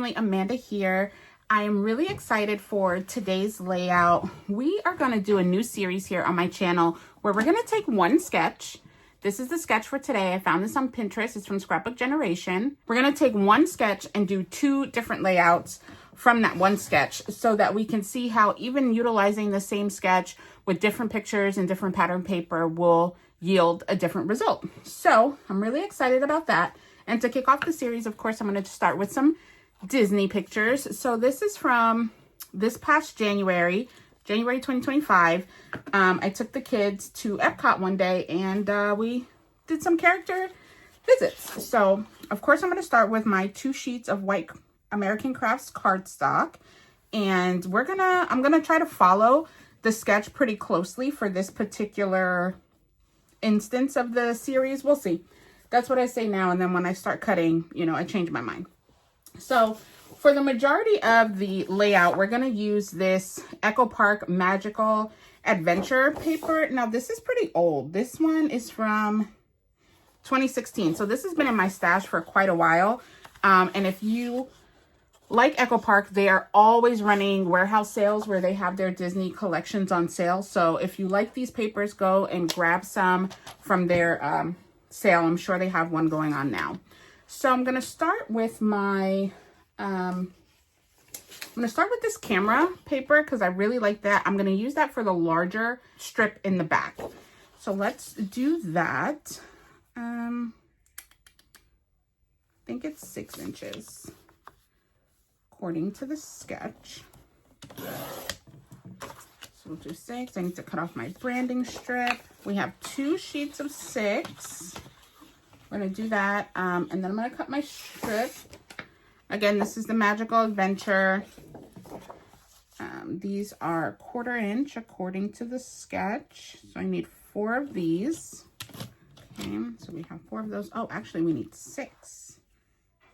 family, Amanda here. I am really excited for today's layout. We are going to do a new series here on my channel where we're going to take one sketch. This is the sketch for today. I found this on Pinterest. It's from Scrapbook Generation. We're going to take one sketch and do two different layouts from that one sketch so that we can see how even utilizing the same sketch with different pictures and different pattern paper will yield a different result. So I'm really excited about that. And to kick off the series, of course, I'm going to start with some Disney pictures. So this is from this past January 2025. I took the kids to Epcot one day and we did some character visits. So of course, I'm going to start with my 2 sheets of white American Crafts cardstock. And I'm going to try to follow the sketch pretty closely for this particular instance of the series. We'll see. That's what I say now, and then when I start cutting, I change my mind. So for the majority of the layout, we're going to use this Echo Park Magical Adventure paper. Now this is pretty old. This one is from 2016, so this has been in my stash for quite a while. And if you like Echo Park, they are always running warehouse sales where they have their Disney collections on sale. So if you like these papers, go and grab some from their sale. I'm sure they have one going on now. So I'm going to start with my, I'm going to start with this camera paper because I really like that. I'm going to use that for the larger strip in the back. So let's do that. I think it's 6 inches. According to the sketch. So we'll do 6. I need to cut off my branding strip. We have 2 sheets of 6. We're going to do that. And then I'm going to cut my strip. Again, this is the Magical Adventure. These are 1/4 inch according to the sketch. So I need 4 of these. Okay, so we have 4 of those. Oh, actually we need 6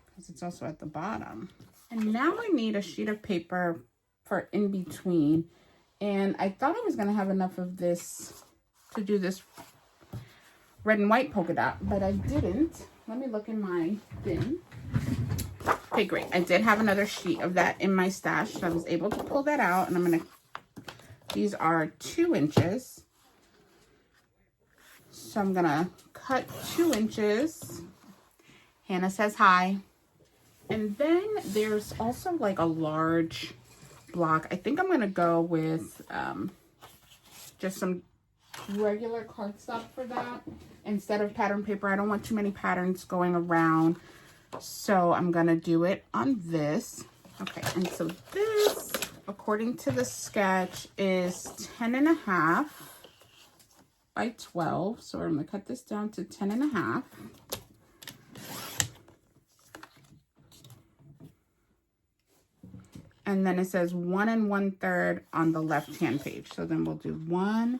because it's also at the bottom. And now I need a sheet of paper for in between. And I thought I was going to have enough of this to do this red and white polka dot, but I didn't. Let me look in my bin. Okay, great. I did have another sheet of that in my stash, so I was able to pull that out. And I'm going to, these are 2 inches. So I'm going to cut 2 inches. Hannah says hi. And then there's also like a large block. I think I'm going to go with just some regular cardstock for that instead of pattern paper. I don't want too many patterns going around. So I'm going to do it on this. Okay, and so this, according to the sketch, is 10.5 by 12. So I'm going to cut this down to 10.5. And then it says 1 1/3 on the left-hand page. So then we'll do 1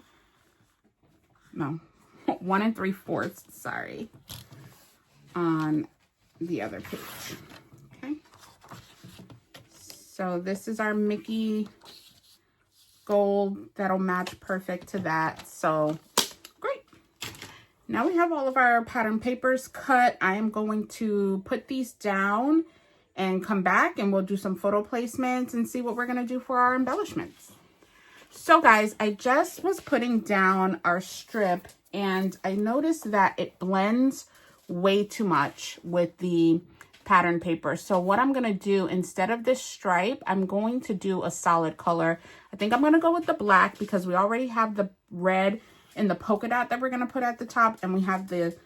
3/4, sorry, on the other page. Okay. So this is our Mickey gold. That'll match perfect to that. So great. Now we have all of our pattern papers cut. I am going to put these down and come back and we'll do some photo placements and see what we're going to do for our embellishments. So guys, I just was putting down our strip and I noticed that it blends way too much with the pattern paper. So what I'm going to do, instead of this stripe, I'm going to do a solid color. I think I'm going to go with the black because we already have the red in the polka dot that we're going to put at the top, and we have the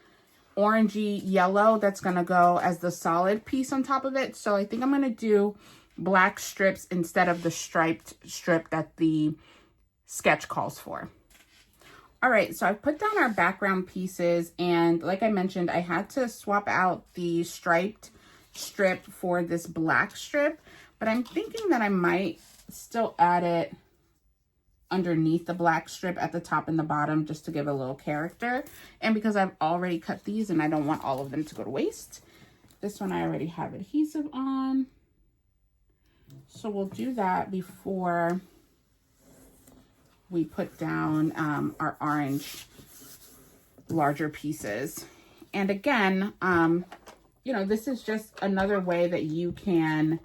orangey yellow that's going to go as the solid piece on top of it. So I think I'm going to do black strips instead of the striped strip that the sketch calls for. All right, so I've put down our background pieces, and like I mentioned, I had to swap out the striped strip for this black strip, but I'm thinking that I might still add it underneath the black strip at the top and the bottom just to give a little character. And because I've already cut these and I don't want all of them to go to waste, this one I already have adhesive on. So we'll do that before we put down our orange larger pieces. And again, you know, this is just another way that you can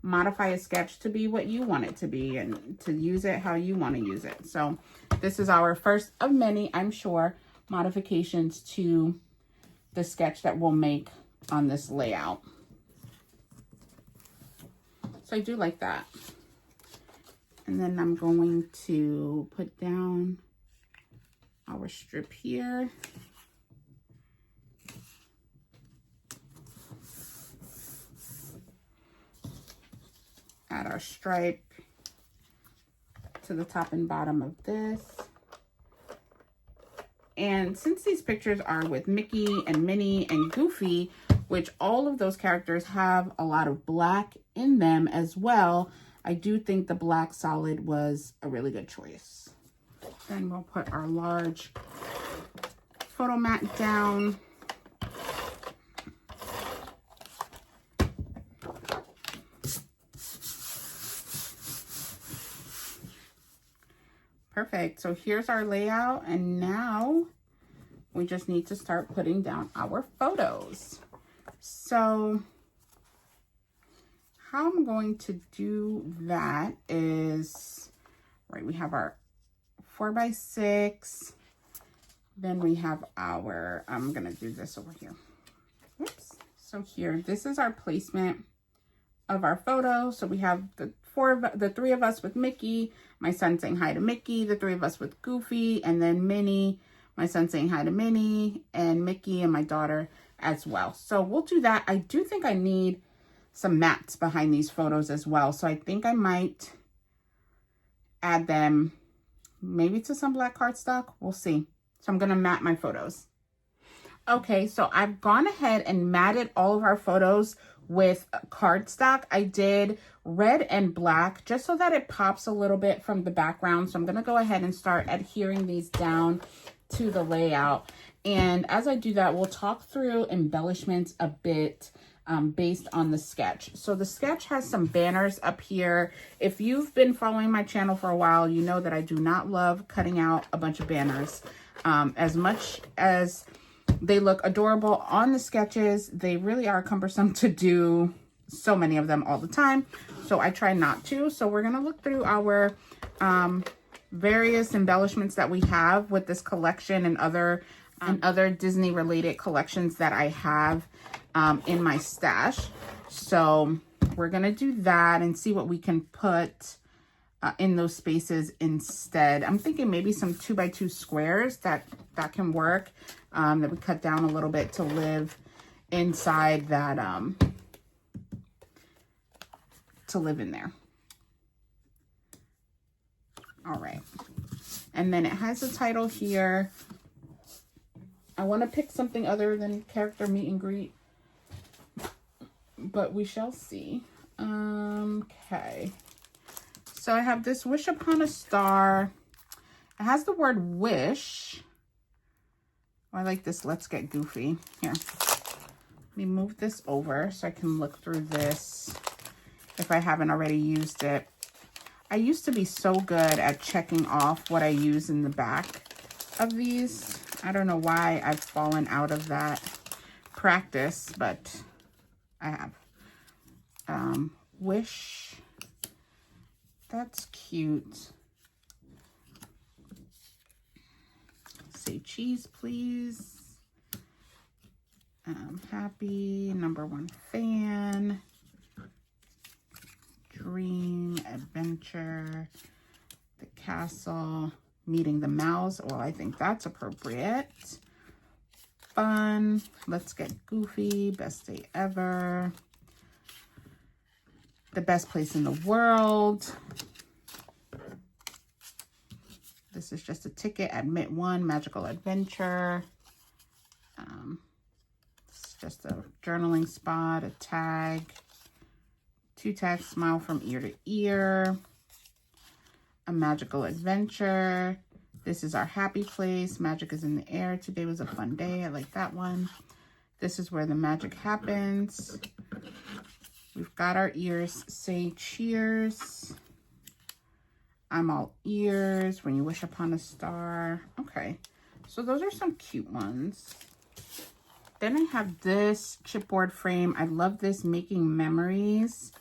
modify a sketch to be what you want it to be and to use it how you want to use it. So this is our first of many, I'm sure, modifications to the sketch that we'll make on this layout. So I do like that. And then I'm going to put down our strip here. Add our stripe to the top and bottom of this. And since these pictures are with Mickey and Minnie and Goofy, which all of those characters have a lot of black in them as well, I do think the black solid was a really good choice. Then we'll put our large photo mat down. Perfect. So here's our layout, and now we just need to start putting down our photos. So how I'm going to do that is, right, we have our 4x6, then we have our, I'm gonna do this over here. Oops. So here, this is our placement of our photo. So we have the three of us with Mickey, my son saying hi to Mickey, the three of us with Goofy, and then Minnie, my son saying hi to Minnie, and Mickey and my daughter as well. So we'll do that. I do think I need some mats behind these photos as well. So I think I might add them maybe to some black cardstock. We'll see. So I'm gonna mat my photos. Okay, so I've gone ahead and matted all of our photos with cardstock. I did red and black just so that it pops a little bit from the background. So I'm going to go ahead and start adhering these down to the layout. And as I do that, we'll talk through embellishments a bit based on the sketch. So the sketch has some banners up here. If you've been following my channel for a while, you know that I do not love cutting out a bunch of banners. As much as they look adorable on the sketches, they really are cumbersome to do so many of them all the time. So I try not to. So we're going to look through our various embellishments that we have with this collection and other Disney related collections that I have in my stash. So we're going to do that and see what we can put in those spaces instead. I'm thinking maybe some 2x2 squares that can work, that we cut down a little bit to live inside that, to live in there. All right. And then it has a title here. I want to pick something other than character meet and greet, but we shall see. Okay. So I have this Wish Upon a Star. It has the word wish. Oh, I like this Let's Get Goofy. Here, let me move this over so I can look through this if I haven't already used it. I used to be so good at checking off what I use in the back of these. I don't know why I've fallen out of that practice, but I have. Wish. That's cute. Say cheese, please. Happy, #1 fan. Dream, adventure, the castle, meeting the mouse. Well, I think that's appropriate. Fun, Let's Get Goofy, best day ever. The best place in the world. This is just a ticket, admit one, magical adventure. It's just a journaling spot, a tag, 2 tags, smile from ear to ear, a magical adventure. This is our happy place. Magic is in the air. Today was a fun day. I like that one. This is where the magic happens. We've got our ears. Say cheers. I'm all ears. When you wish upon a star. Okay. So those are some cute ones. Then I have this chipboard frame. I love this, Making Memories.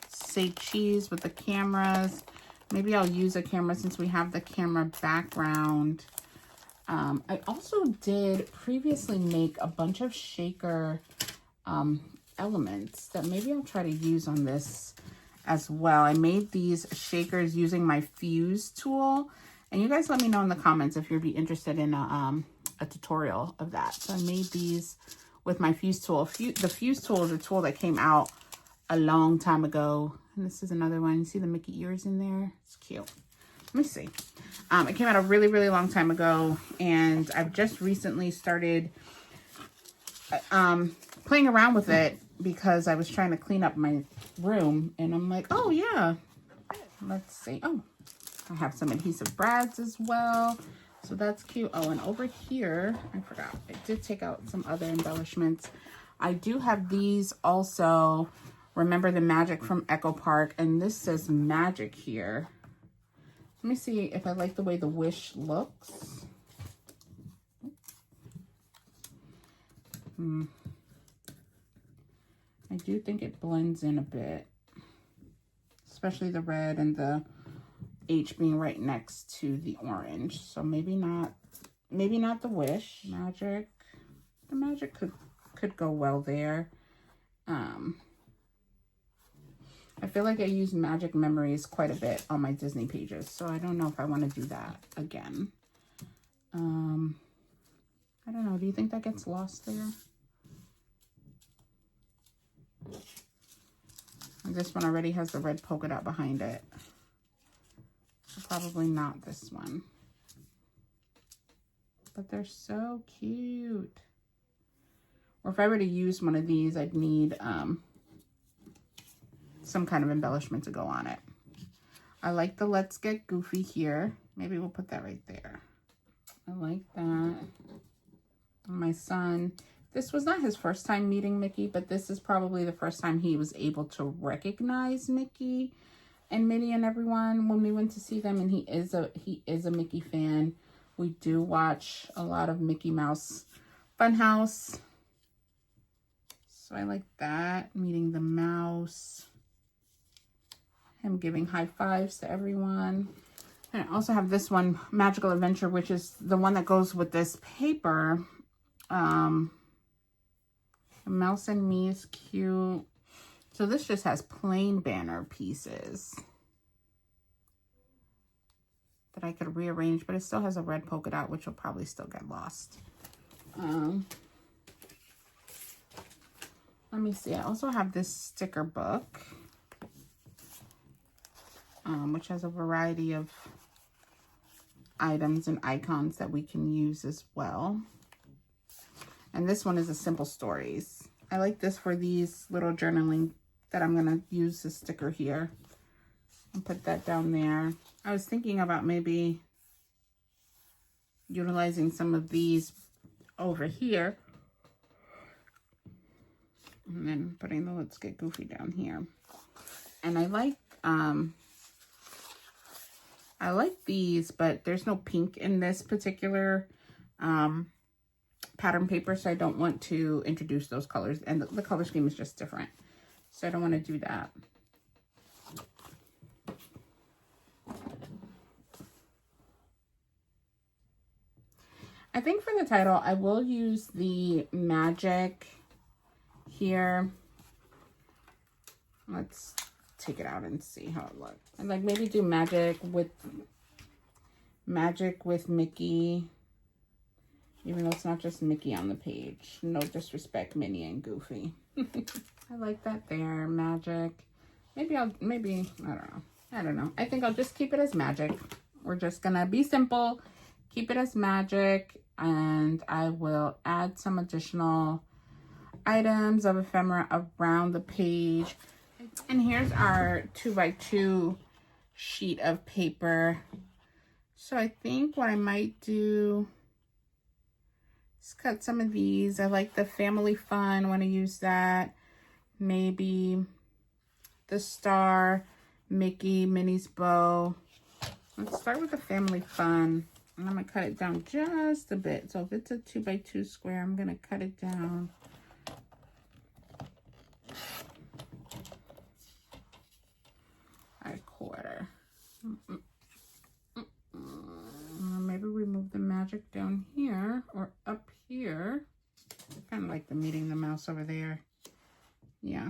say cheese with the cameras. Maybe I'll use a camera since we have the camera background. I also did previously make a bunch of shaker elements that maybe I'll try to use on this as well. I made these shakers using my fuse tool, and you guys let me know in the comments if you'd be interested in a tutorial of that. So I made these with my fuse tool. The fuse tool is a tool that came out a long time ago, and this is another one. You see the Mickey ears in there? It's cute. Let me see. It came out a really, really long time ago, and I've just recently started playing around with it because I was trying to clean up my room, and I'm like, oh yeah, let's see. Oh, I have some adhesive brads as well, so that's cute. Oh, and over here, I forgot, I did take out some other embellishments. I do have these also. Remember the Magic from Echo Park, and this says Magic here. Let me see if I like the way the wish looks. I do think it blends in a bit, especially the red and the H being right next to the orange. So maybe not the wish. Magic. The Magic could go well there. I feel like I use Magic Memories quite a bit on my Disney pages, so I don't know if I want to do that again. I don't know. Do you think that gets lost there? And this one already has the red polka dot behind it. So probably not this one. But they're so cute. Or if I were to use one of these, I'd need some kind of embellishment to go on it. I like the Let's Get Goofy here. Maybe we'll put that right there. I like that. My son, this was not his first time meeting Mickey, but this is probably the first time he was able to recognize Mickey and Minnie and everyone when we went to see them, and he is a Mickey fan. We do watch a lot of Mickey Mouse Funhouse. So I like that, meeting the mouse. Him giving high fives to everyone. And I also have this one, Magical Adventure, which is the one that goes with this paper. Mouse and Me is cute. So this just has plain banner pieces that I could rearrange, but it still has a red polka dot, which will probably still get lost. Let me see. I also have this sticker book, which has a variety of items and icons that we can use as well. And this one is a Simple Stories. I like this for these little journaling that I'm going to use the sticker here and put that down there. I was thinking about maybe utilizing some of these over here and then putting the Let's Get Goofy down here. And I like these, but there's no pink in this particular pattern paper, so I don't want to introduce those colors, and the color scheme is just different, so I don't want to do that. I think for the title, I will use the Magic here. Let's take it out and see how it looks. And like maybe do Magic with Mickey, even though it's not just Mickey on the page. No disrespect, Minnie and Goofy. I like that there, Magic. Maybe I don't know. I think I'll just keep it as Magic. We're just gonna be simple, keep it as Magic, and I will add some additional items of ephemera around the page. And here's our 2x2 sheet of paper. So I think what I might do is cut some of these. I like the Family Fun. I want to use that. Maybe the star, Mickey, Minnie's bow. Let's start with the Family Fun. And I'm going to cut it down just a bit. So if it's a 2x2 square, I'm going to cut it down. Maybe we move the magic down here or up here. I kind of like the meeting the mouse over there. Yeah.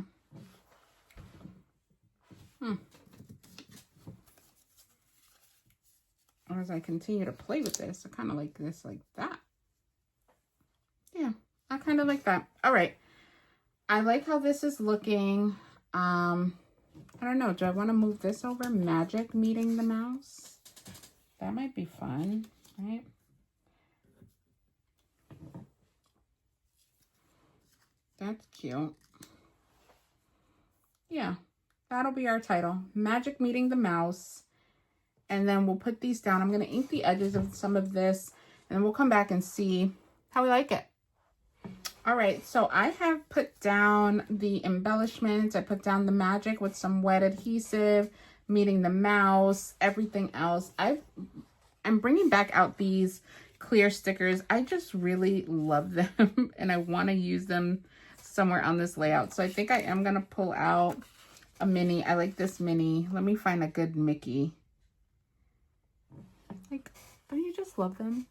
As I continue to play with this, I kind of like this like that. Yeah, I kind of like that. All right. I like how this is looking. I don't know. Do I want to move this over? Magic meeting the mouse. That might be fun, right? That's cute. Yeah, that'll be our title. Magic meeting the mouse. And then we'll put these down. I'm going to ink the edges of some of this, and then we'll come back and see how we like it. All right, so I have put down the embellishments. I put down the magic with some wet adhesive, meeting the mouse, everything else. I'm bringing back out these clear stickers. I just really love them, and I want to use them somewhere on this layout. So I think I am going to pull out a mini. I like this mini. Let me find a good Mickey. Like, don't you just love them?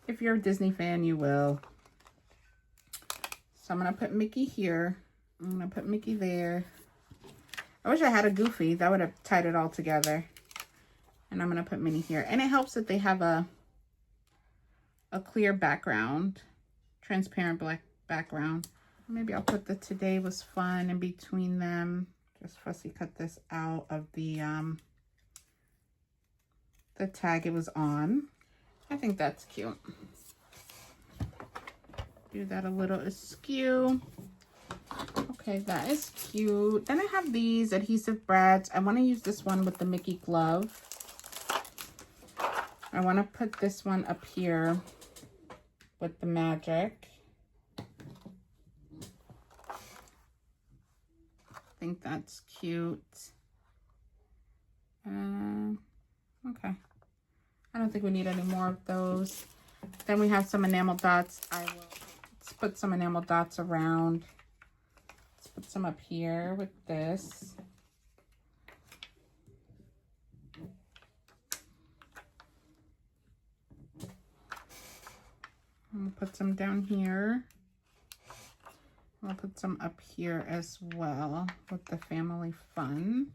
If you're a Disney fan, you will. So I'm going to put Mickey here. I'm going to put Mickey there. I wish I had a Goofy. That would have tied it all together. And I'm going to put Minnie here. And it helps that they have a clear background. Transparent black background. Maybe I'll put the Today Was Fun in between them. Just fussy cut this out of the tag it was on. I think that's cute. Do that a little askew. Okay, that is cute. Then I have these adhesive brads. I want to use this one with the Mickey glove. I want to put this one up here with the magic. I think that's cute. Okay. I don't think we need any more of those. Then we have some enamel dots. Let's put some enamel dots around. Let's put some up here with this. I'm gonna put some down here. I'll put some up here as well with the family fun.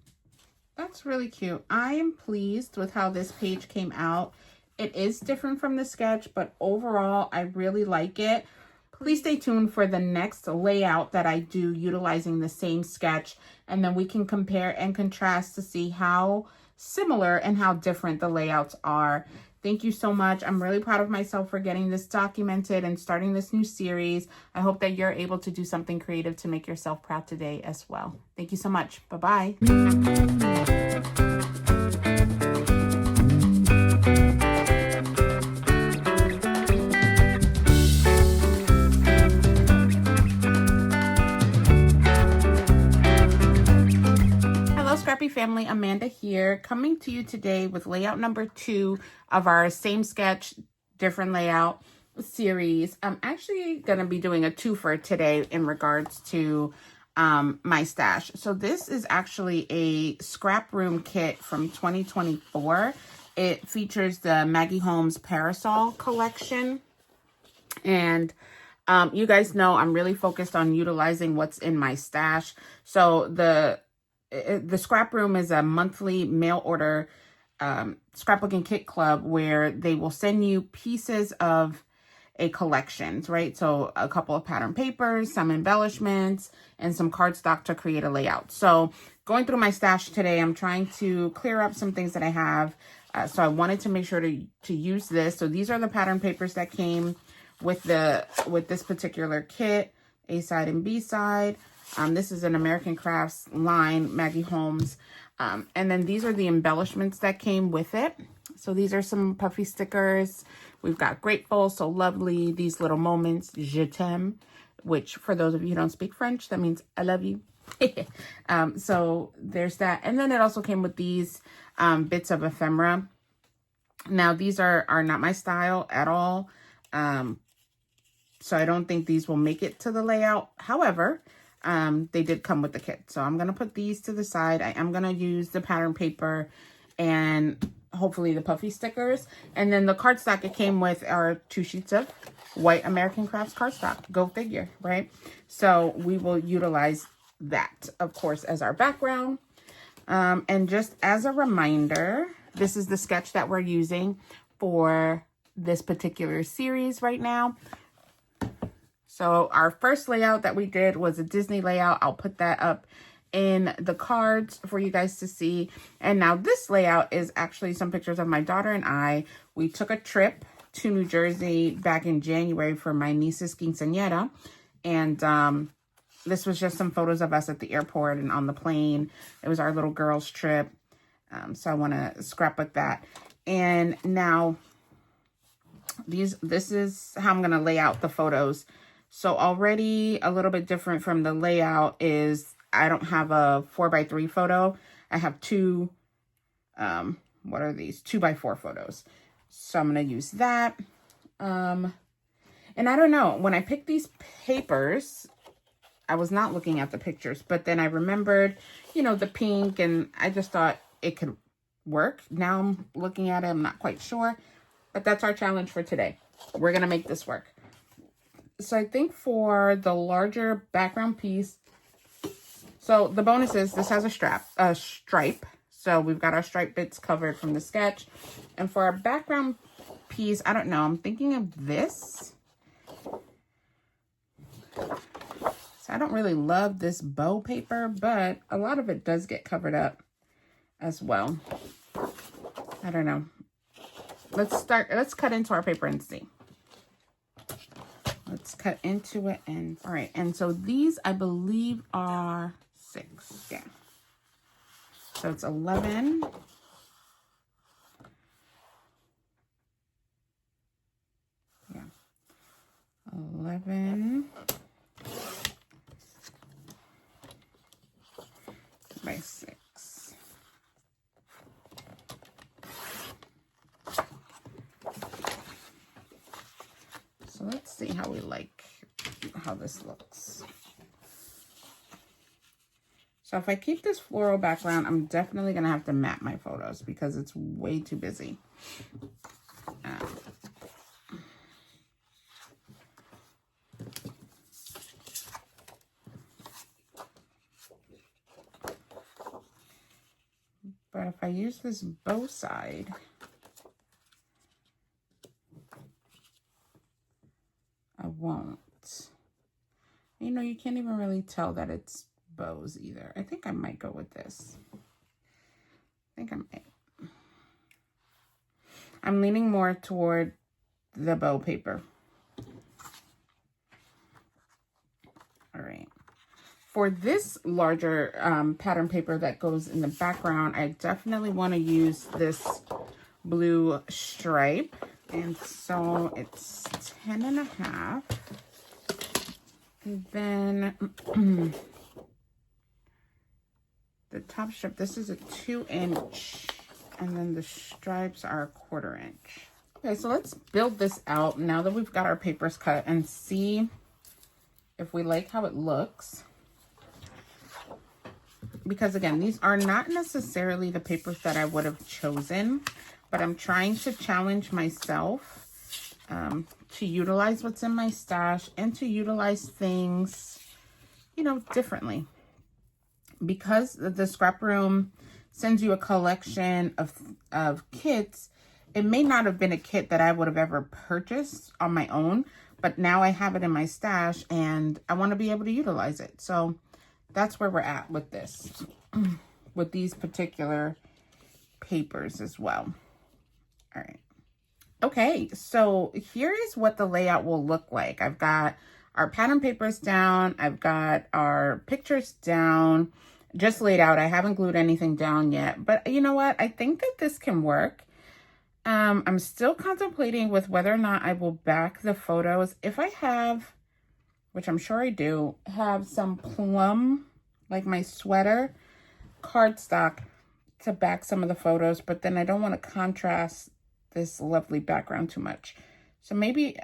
That's really cute. I am pleased with how this page came out. It is different from the sketch, but overall, I really like it. Please stay tuned for the next layout that I do utilizing the same sketch, and then we can compare and contrast to see how similar and how different the layouts are. Thank you so much. I'm really proud of myself for getting this documented and starting this new series. I hope that you're able to do something creative to make yourself proud today as well. Thank you so much. Bye-bye. Family, Amanda here, coming to you today with layout number 2 of our same sketch, different layout series. I'm actually going to be doing a twofer today in regards to my stash. So this is actually a scrap room kit from 2024. It features the Maggie Holmes Parasol collection. And you guys know I'm really focused on utilizing what's in my stash. So the scrap room is a monthly mail order scrapbooking kit club where they will send you pieces of a collection, right? So a couple of pattern papers, some embellishments, and some cardstock to create a layout. So going through my stash today, I'm trying to clear up some things that I have. So I wanted to make sure to use this. So these are the pattern papers that came with this particular kit, A side and B side. This is an American Crafts line, Maggie Holmes. And then these are the embellishments that came with it. So these are some puffy stickers. We've got grateful, so lovely, these little moments, je t'aime, which for those of you who don't speak French, that means I love you. So there's that. And then it also came with these bits of ephemera. Now these are not my style at all. So I don't think these will make it to the layout. However, they did come with the kit. So I'm going to put these to the side. I am going to use the pattern paper and hopefully the puffy stickers. And then the cardstock it came with are 2 sheets of white American Crafts cardstock. Go figure, right? So we will utilize that, of course, as our background. And just as a reminder, this is the sketch that we're using for this particular series right now. So our first layout that we did was a Disney layout. I'll put that up in the cards for you guys to see. And now this layout is actually some pictures of my daughter and I. We took a trip to New Jersey back in January for my niece's quinceañera. And this was just some photos of us at the airport and on the plane. It was our little girls trip. So I want to scrapbook that. And now this is how I'm going to lay out the photos. So already a little bit different from the layout is I don't have a 4x3 photo. I have 2, what are these? 2x4 photos. So I'm going to use that. And I don't know, when I picked these papers, I was not looking at the pictures, but then I remembered, you know, the pink, and I just thought it could work. Now I'm looking at it, I'm not quite sure, but that's our challenge for today. We're going to make this work. So I think for the larger background piece, so the bonus is this has a stripe. So we've got our stripe bits covered from the sketch. And for our background piece, I don't know, I'm thinking of this. So I don't really love this bow paper, but a lot of it does get covered up as well. I don't know. Let's cut into our paper and see. Let's cut into it and, all right. And so these, I believe, are 6. Yeah. So it's 11. Yeah. 11 by 6. So let's see how this looks. So if I keep this floral background, I'm definitely going to have to map my photos because it's way too busy. But if I use this bow side, I won't. You know, you can't even really tell that it's bows either. I think I might go with this. I think I might. I'm leaning more toward the bow paper. All right. For this larger pattern paper that goes in the background, I definitely want to use this blue stripe. And so it's 10.5. And then the top strip, this is a 2-inch, and then the stripes are a 1/4 inch. Okay, so let's build this out now that we've got our papers cut and see if we like how it looks. Because again, these are not necessarily the papers that I would have chosen, but I'm trying to challenge myself to utilize what's in my stash and to utilize things, you know, differently. Because the scrap room sends you a collection of kits, it may not have been a kit that I would have ever purchased on my own, but now I have it in my stash and I want to be able to utilize it. So that's where we're at with this, with these particular papers as well. All right. Okay, so here is what the layout will look like. I've got our pattern papers down. I've got our pictures down, just laid out. I haven't glued anything down yet, but you know what? I think that this can work. I'm still contemplating with whether or not I will back the photos. If I have, which I'm sure I do, have some plum, like my sweater, cardstock to back some of the photos, but then I don't want to contrast this lovely background too much. So maybe,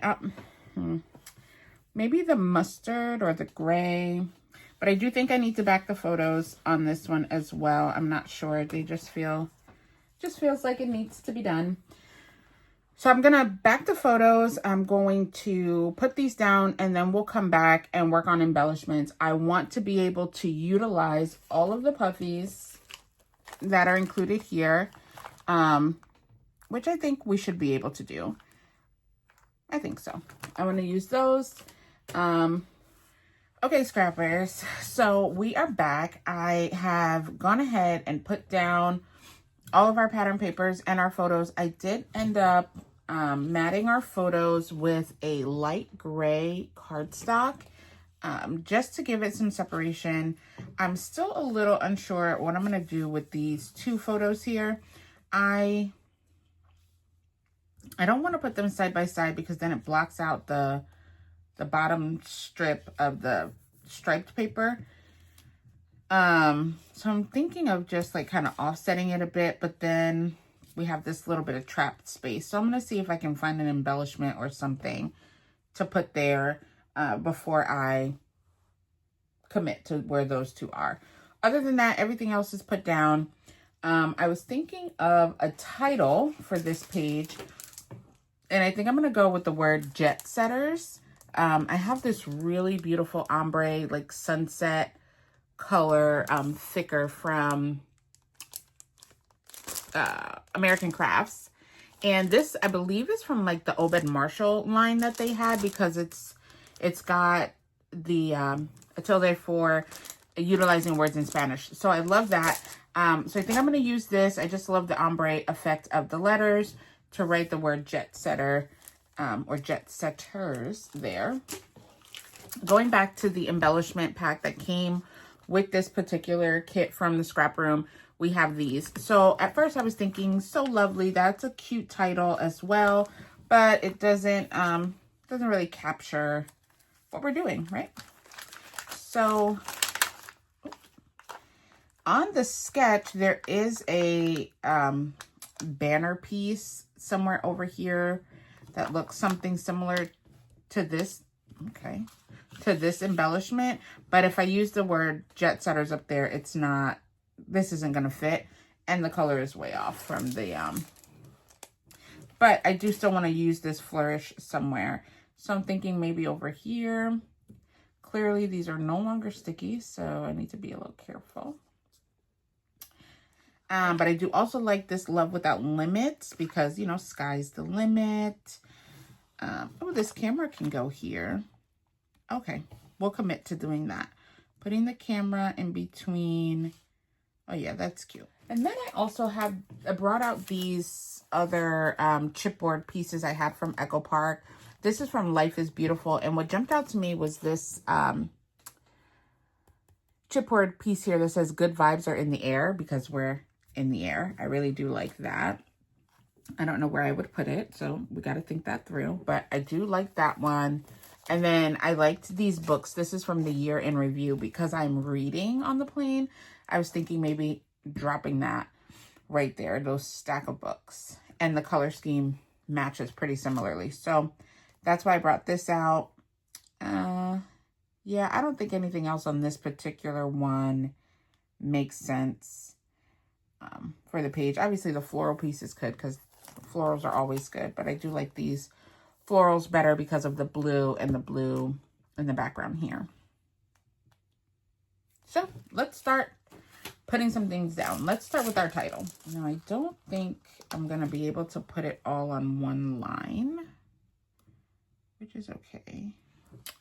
maybe the mustard or the gray, But I do think I need to back the photos on this one as well. I'm not sure. They just feels like it needs to be done. So I'm going to back the photos. I'm going to put these down and then we'll come back and work on embellishments. I want to be able to utilize all of the puffies that are included here, which I think we should be able to do. I think so. I want to use those. Okay, scrappers. So we are back. I have gone ahead and put down all of our pattern papers and our photos. I did end up matting our photos with a light gray cardstock just to give it some separation. I'm still a little unsure what I'm going to do with these two photos here. I don't want to put them side by side because then it blocks out the bottom strip of the striped paper. So I'm thinking of just like kind of offsetting it a bit, but then we have this little bit of trapped space. So I'm going to see if I can find an embellishment or something to put there before I commit to where those two are. Other than that, everything else is put down. I was thinking of a title for this page, and I think I'm going to go with the word Jetsetters. I have this really beautiful ombre, like sunset color, thicker from American Crafts. And this, I believe, is from like the Obed Marshall line that they had, because it's got the a tilde for utilizing words in Spanish. So I love that. So I think I'm going to use this. I just love the ombre effect of the letters to write the word Jetsetter or Jetsetters there. Going back to the embellishment pack that came with this particular kit from the scrap room, we have these. So at first I was thinking, so lovely, that's a cute title as well, but it doesn't really capture what we're doing, right? So on the sketch, there is a banner piece somewhere over here that looks something similar to this, okay, to this embellishment. But if I use the word Jetsetters up there, it's not, this isn't going to fit. And the color is way off from the, but I do still want to use this flourish somewhere. So I'm thinking maybe over here. Clearly these are no longer sticky, so I need to be a little careful. But I do also like this Love Without Limits because, you know, sky's the limit. Oh, this camera can go here. Okay, we'll commit to doing that. Putting the camera in between. Oh yeah, that's cute. And then I brought out these other chipboard pieces I had from Echo Park. This is from Life is Beautiful. And what jumped out to me was this chipboard piece here that says good vibes are in the air, because we're in the air. I really do like that. I don't know where I would put it, so we got to think that through. But I do like that one. And then I liked these books. This is from the Year in Review. Because I'm reading on the plane, I was thinking maybe dropping that right there, those stack of books. And the color scheme matches pretty similarly. So that's why I brought this out. Yeah, I don't think anything else on this particular one makes sense for the page. Obviously, the floral pieces could, because florals are always good. But I do like these florals better because of the blue and the blue in the background here. So let's start putting some things down. Let's start with our title. Now, I don't think I'm going to be able to put it all on one line, which is okay.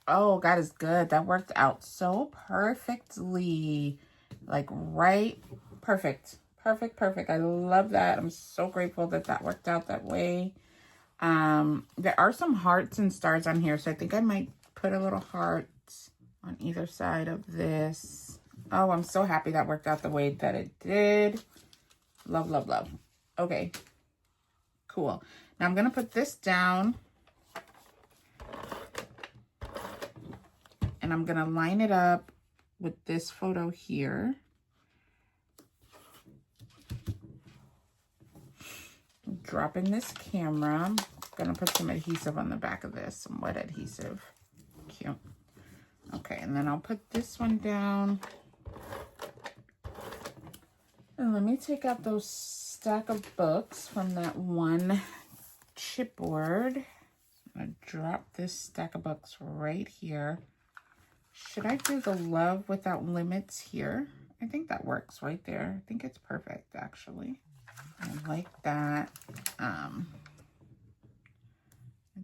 Oh, God is good. That worked out so perfectly. Like, right? Perfect. Perfect, perfect. I love that. I'm so grateful that that worked out that way. There are some hearts and stars on here, so I think I might put a little heart on either side of this. Oh, I'm so happy that worked out the way that it did. Love, love, love. Okay, cool. Now I'm going to put this down. And I'm going to line it up with this photo here. Dropping this camera. I'm going to put some adhesive on the back of this, some wet adhesive. Cute. Okay, and then I'll put this one down. And let me take out those stack of books from that one chipboard. I'm gonna drop this stack of books right here. Should I do the love without limits here? I think that works right there. I think it's perfect, actually. I like that. I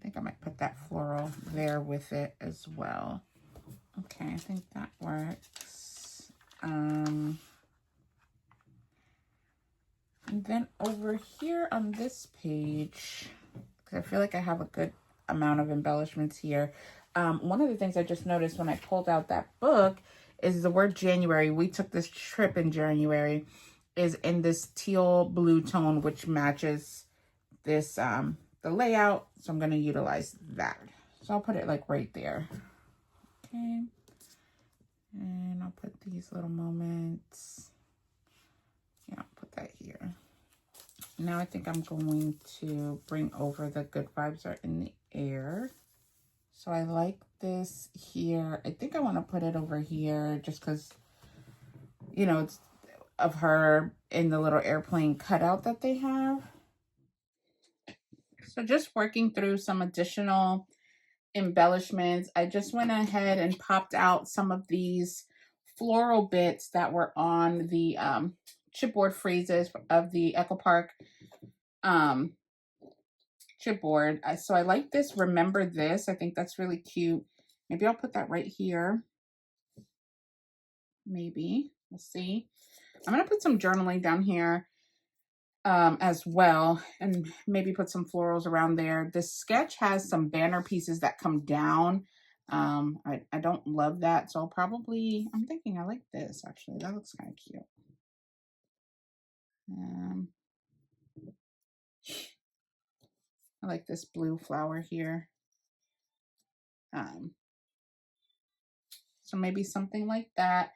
think I might put that floral there with it as well. Okay, I think that works. And then over here on this page, because I feel like I have a good amount of embellishments here. One of the things I just noticed when I pulled out that book is the word January. We took this trip in January is in this teal blue tone, which matches this, the layout. So I'm going to utilize that. So I'll put it like right there. Okay. And I'll put these little moments. Yeah, I'll put that here. Now I think I'm going to bring over the good vibes are in the air. So I like this here. I think I want to put it over here just because, you know, it's of her in the little airplane cutout that they have. So just working through some additional embellishments. I just went ahead and popped out some of these floral bits that were on the chipboard phrases of the Echo Park chipboard. So I like this Remember This. I think that's really cute. Maybe I'll put that right here. Maybe. We'll see. I'm going to put some journaling down here as well, and maybe put some florals around there. This sketch has some banner pieces that come down. I don't love that, so I'll probably, I'm thinking I like this actually. That looks kind of cute. I like this blue flower here. So maybe something like that.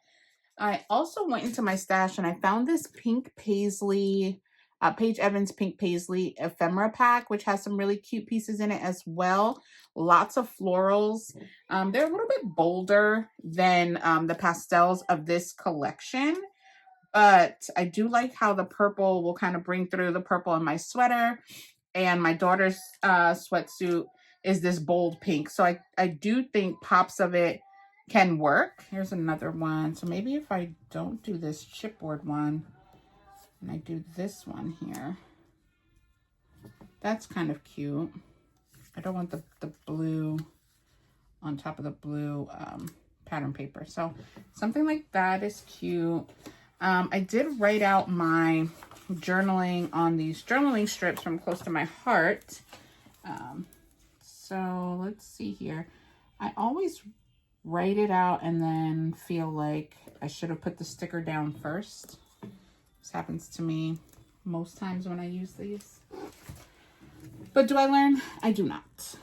I also went into my stash and I found this pink paisley, Paige Evans pink paisley ephemera pack, which has some really cute pieces in it as well. Lots of florals. They're a little bit bolder than the pastels of this collection, but I do like how the purple will kind of bring through the purple in my sweater, and my daughter's sweatsuit is this bold pink. So I do think pops of it can work. Here's another one. So maybe if I don't do this chipboard one and I do this one here, that's kind of cute. I don't want the blue on top of the blue pattern paper. So something like that is cute. I did write out my journaling on these journaling strips from Close to My Heart. So let's see here. I always write it out and then feel like I should have put the sticker down first. This happens to me most times when I use these. But do I learn? I do not.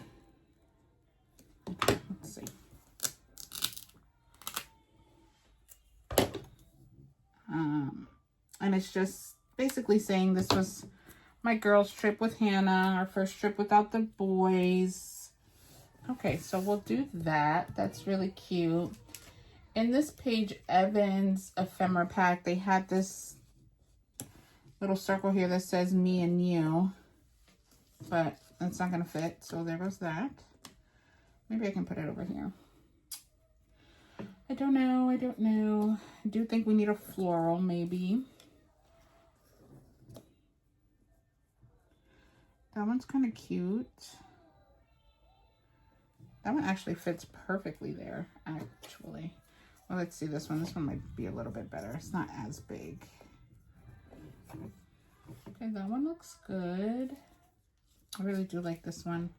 Okay, let's see. And it's just basically saying this was my girls' trip with Hannah, our first trip without the boys. Okay, so we'll do that. That's really cute. In this Paige Evans ephemera pack, they had this little circle here that says me and you, but it's not gonna fit, so there goes that. Maybe I can put it over here. I don't know. I do think we need a floral, maybe. That one's kind of cute. That one actually fits perfectly there, actually. Well, let's see this one. This one might be a little bit better. It's not as big. Okay, that one looks good. I really do like this one.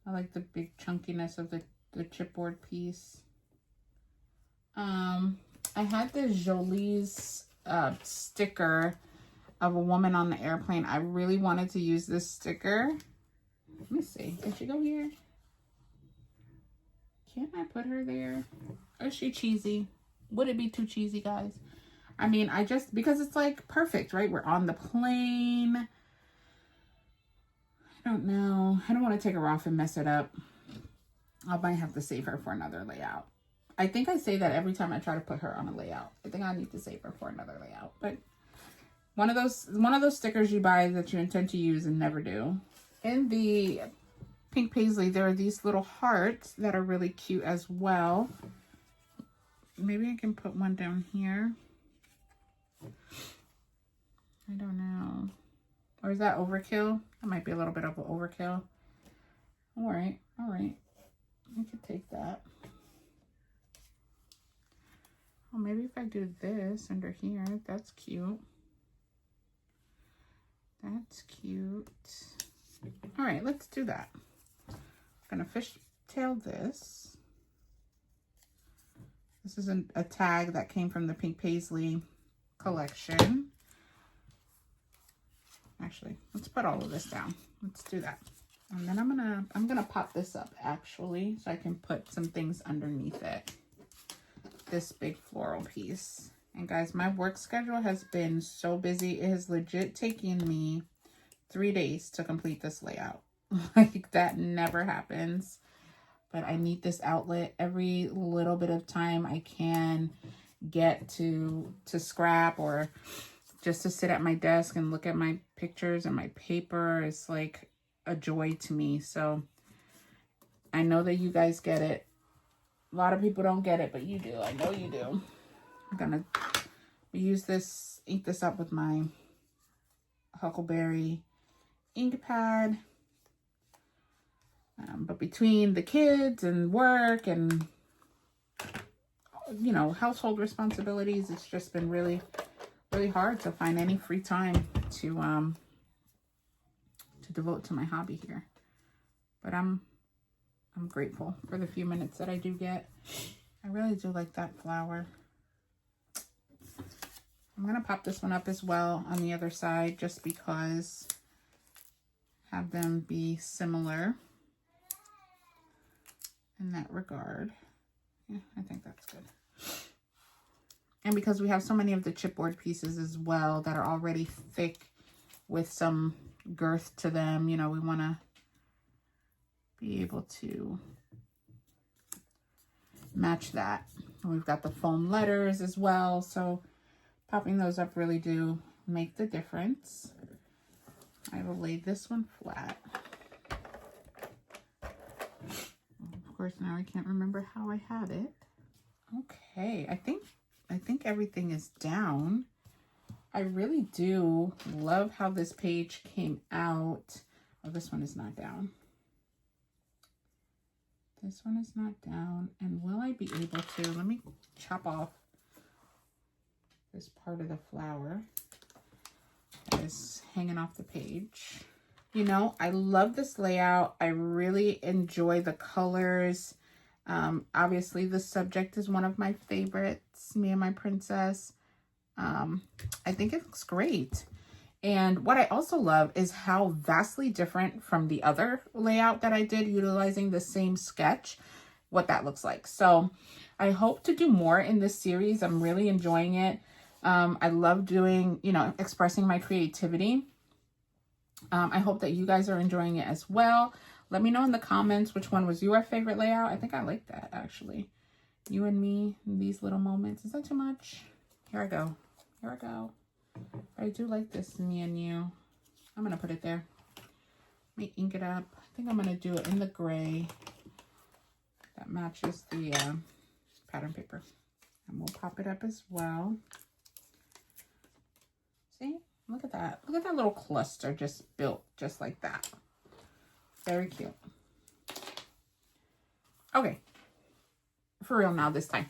I like the big chunkiness of the chipboard piece. I had this Jolie's sticker of a woman on the airplane. I really wanted to use this sticker. Let me see. Can she go here? Can't I put her there? Or is she cheesy? Would it be too cheesy, guys? I mean, because it's like perfect, right? We're on the plane. I don't know. I don't want to take her off and mess it up. I might have to save her for another layout. I think I say that every time I try to put her on a layout. I think I need to save her for another layout. But one of those stickers you buy that you intend to use and never do. In the pink paisley, there are these little hearts that are really cute as well. Maybe I can put one down here. I don't know. Or is that overkill? That might be a little bit of an overkill. All right. I could take that. Oh, maybe if I do this under here, that's cute. That's cute. All right, let's do that. I'm gonna fishtail this. This is a tag that came from the pink paisley collection. Actually, let's put all of this down. Let's do that. And then I'm gonna pop this up actually, so I can put some things underneath it. This big floral piece. And guys, my work schedule has been so busy. It has legit taken me 3 days to complete this layout. Like, that never happens. But I need this outlet every little bit of time I can get to scrap, or just to sit at my desk and look at my pictures and my paper. It's like a joy to me. So I know that you guys get it. A lot of people don't get it, but you do. I know you do. I'm gonna use this, ink this up with my Huckleberry ink pad. But between the kids and work and, you know, household responsibilities, it's just been really, really hard to find any free time to devote to my hobby here. But I'm grateful for the few minutes that I do get. I really do like that flower. I'm gonna pop this one up as well on the other side, just because, have them be similar in that regard. Yeah, I think that's good. And because we have so many of the chipboard pieces as well that are already thick with some girth to them, you know, we want to be able to match that. And we've got the foam letters as well, so popping those up really do make the difference. I will lay this one flat. Of course, now I can't remember how I had it. Okay, I think everything is down. I really do love how this page came out. Oh, this one is not down. This one is not down. And will I be able to, let me chop off this part of the flower that is hanging off the page. You know, I love this layout. I really enjoy the colors. Obviously, the subject is one of my favorites, Me and My Princess. I think it looks great. And what I also love is how vastly different from the other layout that I did utilizing the same sketch, what that looks like. So I hope to do more in this series. I'm really enjoying it. I love doing, you know, expressing my creativity. I hope that you guys are enjoying it as well. Let me know in the comments which one was your favorite layout. I think I like that, actually. You and me in these little moments. Is that too much? Here I go. Here I go. I do like this me and you. I'm going to put it there. Let me ink it up. I think I'm going to do it in the gray. That matches the pattern paper. And we'll pop it up as well. See? Look at that. Look at that little cluster just built just like that. Very cute. Okay. For real now this time.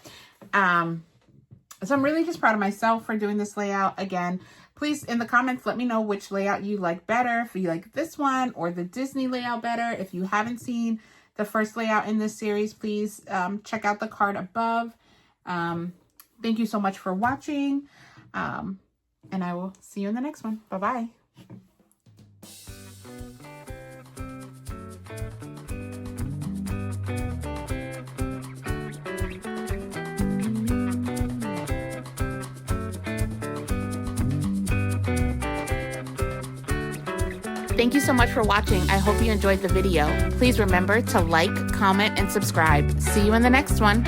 So I'm really just proud of myself for doing this layout. Again, please in the comments, let me know which layout you like better. If you like this one or the Disney layout better. If you haven't seen the first layout in this series, please check out the card above. Thank you so much for watching. And I will see you in the next one. Bye-bye. Thank you so much for watching. I hope you enjoyed the video. Please remember to like, comment, and subscribe. See you in the next one.